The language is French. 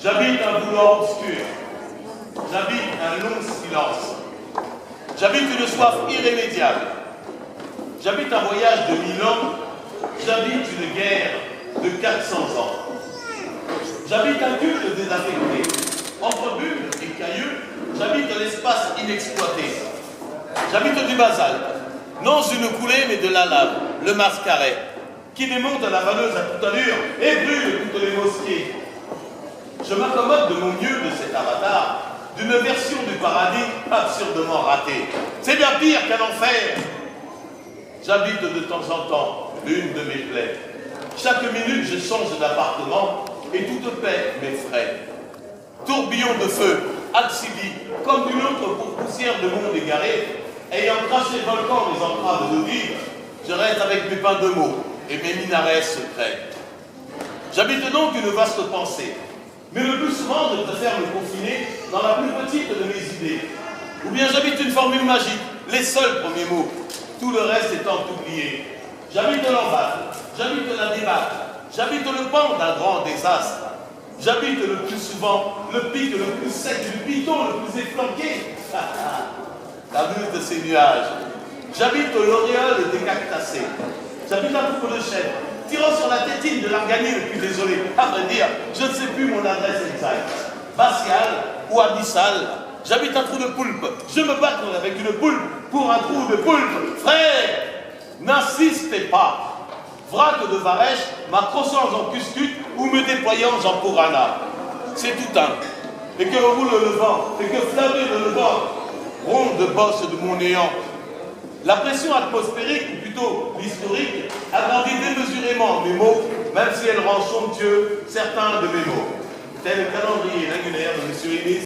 J'habite un boulot obscur. J'habite un long silence. J'habite une soif irrémédiable. J'habite un voyage de 1000 ans. J'habite une guerre de 400 ans. J'habite un culte désaffecté. Entre bulles et cailloux, j'habite l'espace inexploité. J'habite du basalte. Non une coulée, mais de la lave, le mascaret, qui démonte à la vanneuse à toute allure et brûle toutes les mosquées. Je m'accommode de mon mieux de cet avatar, d'une version du paradis absurdement ratée. C'est bien pire qu'un enfer. J'habite de temps en temps l'une de mes plaies. Chaque minute, je change d'appartement et toute paix m'effraie. Tourbillon de feu, Alcibi, comme d'une autre pour poussière de monde égaré, ayant craché volcan les entraves de vivre, je reste avec mes pains de mots et mes minarets secrets. J'habite donc une vaste pensée, mais le plus souvent, je préfère me confiner dans la plus petite de mes idées. Ou bien j'habite une formule magique, les seuls premiers mots, tout le reste étant oublié. J'habite l'emballe, j'habite la débâcle, j'habite le pan d'un grand désastre. J'habite le plus souvent le pic le plus sec du piton le plus efflanqué. La muse de ces nuages. J'habite l'auréole des cactacés. J'habite un troupeau de chèvres, tirant sur la tétine de l'arganier le plus désolé. À vrai dire, je ne sais plus mon adresse exacte. Faciale ou abyssale. J'habite un trou de poulpe. Je me bats avec une poulpe pour un trou de poulpe. Frère, n'insistez pas. Vrac de Varèche, m'accrochant en cuscute ou me déployant en Purana. C'est tout un. Et que roule le vent, et que flamme le vent, ronde bosse de mon néant. La pression atmosphérique, ou plutôt l'historique, agrandit démesurément mes mots, même si elle rend somptueux certains de mes mots. Tel le calendrier